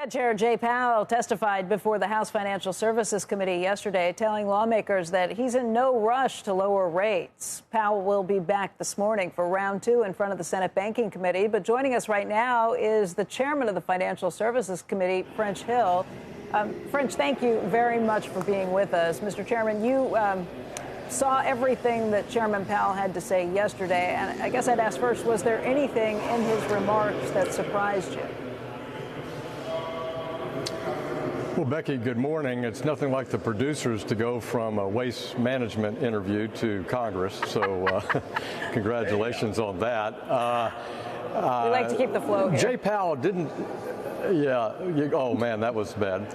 Fed Chair Powell testified before the House Financial Services Committee yesterday, telling lawmakers that he's in no rush to lower rates. Powell will be back this morning for round two in front of the Senate Banking Committee. But joining us right now is the chairman of the Financial Services Committee, French Hill. French, thank you very much for being with us. Mr. Chairman, you saw everything that Chairman Powell had to say yesterday. And I guess I'd ask first, was there anything in his remarks that surprised you? Well, Becky, good morning. It's nothing like the producers to go from a waste management interview to Congress, so congratulations on that. We like to keep the flow here. Jay Powell didn't, oh man, that was bad.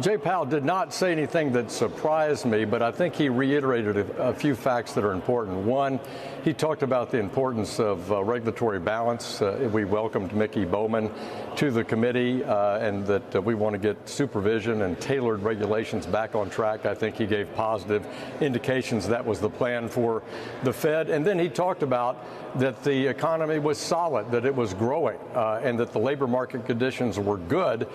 Jay Powell did not say anything that surprised me, but I think he reiterated a few facts that are important. One, he talked about the importance of regulatory balance. We welcomed Mickey Bowman to the committee and that we want to get supervision and tailored regulations back on track. I think he gave positive indications that was the plan for the Fed. And then he talked about that the economy was solid, that it was growing, and that the labor market conditions were good,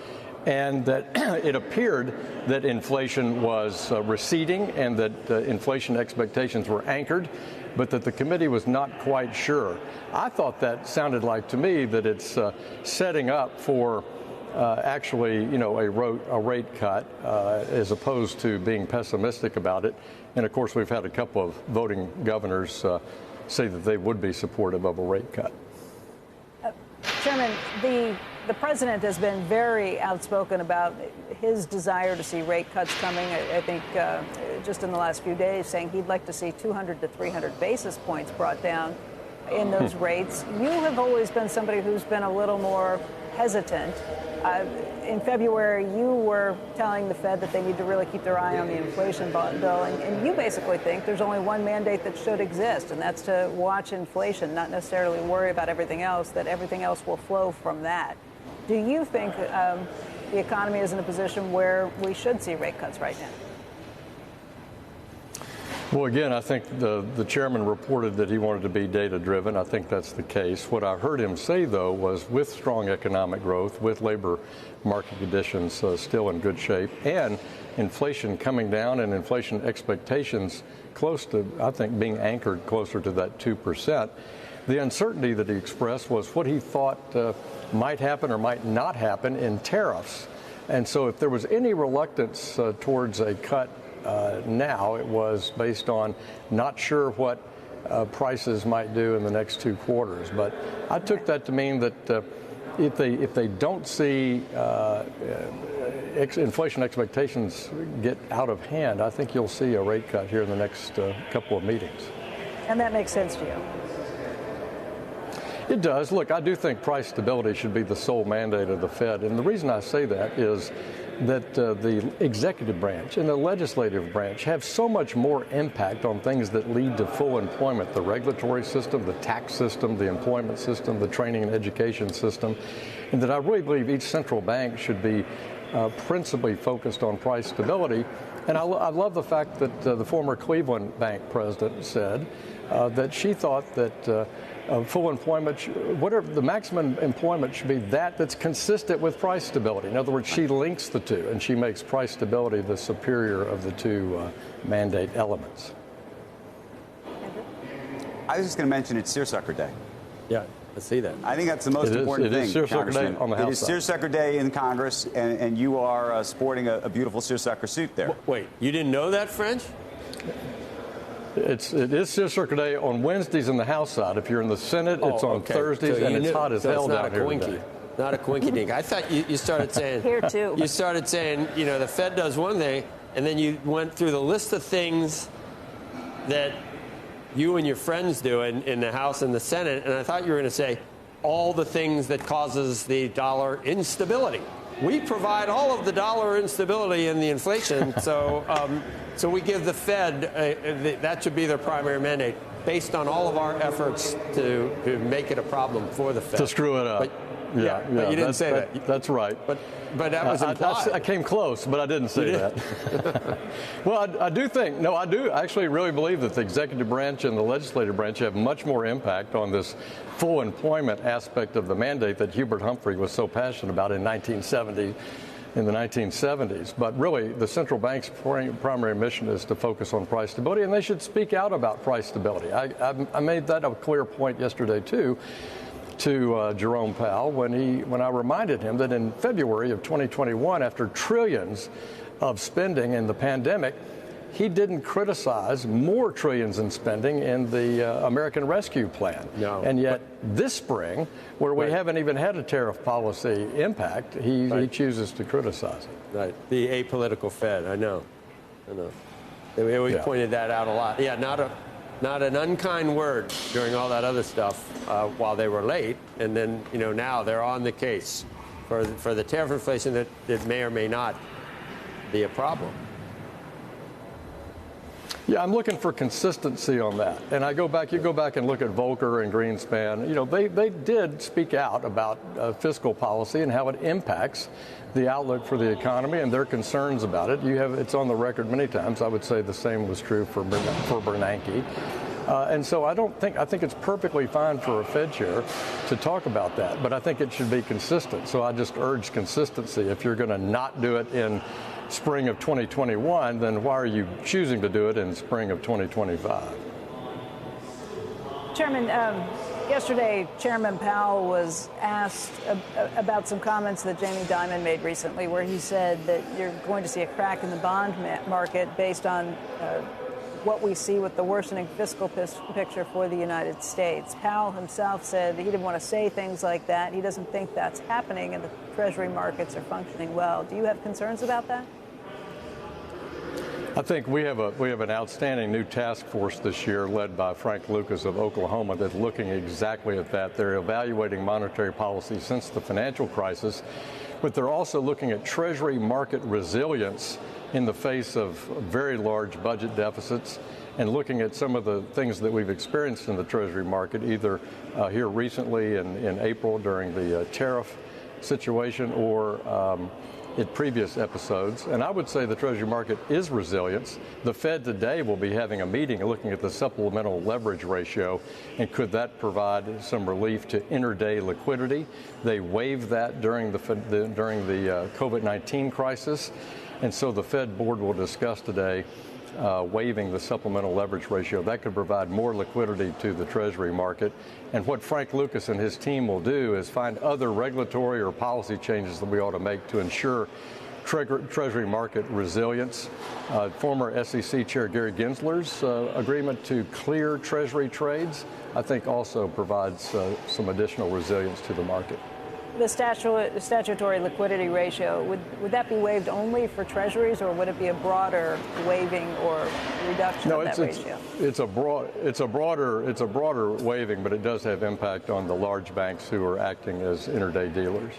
and that it appeared that inflation was receding and that inflation expectations were anchored, but that the committee was not quite sure. I thought that sounded like to me that it's setting up for actually, a rate cut as opposed to being pessimistic about it. And of course, we've had a couple of voting governors say that they would be supportive of a rate cut. Chairman, the president has been very outspoken about his desire to see rate cuts coming. I think just in the last few days, saying he'd like to see 200 to 300 basis points brought down in those rates. You have always been somebody who's been a little more hesitant. In February, you were telling the Fed that they need to really keep their eye on the inflation bill, and you basically think there's only one mandate that should exist, and that's to watch inflation, not necessarily worry about everything else, that everything else will flow from that. Do you think the economy is in a position where we should see rate cuts right now? Well, again, I think the chairman reported that he wanted to be data-driven. I think that's the case. What I heard him say, though, was with strong economic growth, with labor market conditions still in good shape, and inflation coming down and inflation expectations close to, I think, being anchored closer to that 2%. The uncertainty that he expressed was what he thought might happen or might not happen in tariffs. And so if there was any reluctance towards a cut now, it was based on not sure what prices might do in the next 2 quarters. But I took that to mean that if they don't see inflation expectations get out of hand, I think you'll see a rate cut here in the next couple of meetings. And that makes sense to you? It does. Look, I do think price stability should be the sole mandate of the Fed. And the reason I say that is that the executive branch and the legislative branch have so much more impact on things that lead to full employment, the regulatory system, the tax system, the employment system, the training and education system, and that I really believe each central bank should be principally focused on price stability. And I love the fact that the former Cleveland Bank president said that she thought that full employment, whatever the maximum employment should be, that's consistent with price stability. In other words, she links the two, and she makes price stability the superior of the two mandate elements. I was just going to mention it's Seersucker Day. Yeah, I see that. I think that's the most important thing. It is Seersucker Day on the House. It is Seersucker Day in Congress, and you are sporting a beautiful seersucker suit there. Wait, you didn't know that, French? It is Seersucker Day on Wednesdays in the House side. If you're in the Senate, it's on Thursdays, and it's hot as hell down here today. Not a quinky dink. I thought you started saying here too. You started saying, the Fed does one thing, and then you went through the list of things that you and your friends do in the House and the Senate, and I thought you were going to say all the things that causes the dollar instability. We provide all of the dollar instability and the inflation, so we give the Fed, that should be their primary mandate, based on all of our efforts to make it a problem for the Fed. To screw it up. But you didn't say that. That's right. But that was implied. I came close, but I didn't say that. Well, I do actually really believe that the executive branch and the legislative branch have much more impact on this full employment aspect of the mandate that Hubert Humphrey was so passionate about in the 1970s. But really, the central bank's primary mission is to focus on price stability, and they should speak out about price stability. I made that a clear point yesterday, too, to Jerome Powell when I reminded him that in February of 2021, after trillions of spending in the pandemic, he didn't criticize more trillions in spending in the American Rescue Plan. No. And yet this spring, where we haven't even had a tariff policy impact, he chooses to criticize it. Right. The apolitical Fed. I know. We always pointed that out a lot. Yeah, not an unkind word during all that other stuff while they were late. And then, now they're on the case for the tariff inflation that may or may not be a problem. Yeah, I'm looking for consistency on that. And you go back and look at Volcker and Greenspan. They did speak out about fiscal policy and how it impacts the outlook for the economy and their concerns about it. It's on the record many times. I would say the same was true for Bernanke. And so I think it's perfectly fine for a Fed chair to talk about that, but I think it should be consistent. So I just urge consistency. If you're going to not do it in spring of 2021, then why are you choosing to do it in spring of 2025? Chairman, yesterday, Chairman Powell was asked about some comments that Jamie Dimon made recently, where he said that you're going to see a crack in the bond market based on what we see with the worsening fiscal picture for the United States. Powell himself said that he didn't want to say things like that. He doesn't think that's happening, and the Treasury markets are functioning well. Do you have concerns about that? I think we have an outstanding new task force this year led by Frank Lucas of Oklahoma that's looking exactly at that. They're evaluating monetary policy since the financial crisis, but they're also looking at Treasury market resilience in the face of very large budget deficits and looking at some of the things that we've experienced in the Treasury market, either here recently in April during the tariff situation or in previous episodes. And I would say the Treasury market is resilient. The Fed today will be having a meeting looking at the supplemental leverage ratio, and could that provide some relief to intraday liquidity? They waived that during the COVID-19 crisis. And so the Fed board will discuss today waiving the supplemental leverage ratio. That could provide more liquidity to the Treasury market. And what Frank Lucas and his team will do is find other regulatory or policy changes that we ought to make to ensure Treasury market resilience. Former SEC Chair Gary Gensler's agreement to clear Treasury trades, I think, also provides some additional resilience to the market. The statutory liquidity ratio, would that be waived only for Treasuries, or would it be a broader waiving or reduction of that ratio? It's a broader waiving, but it does have impact on the large banks who are acting as intraday dealers.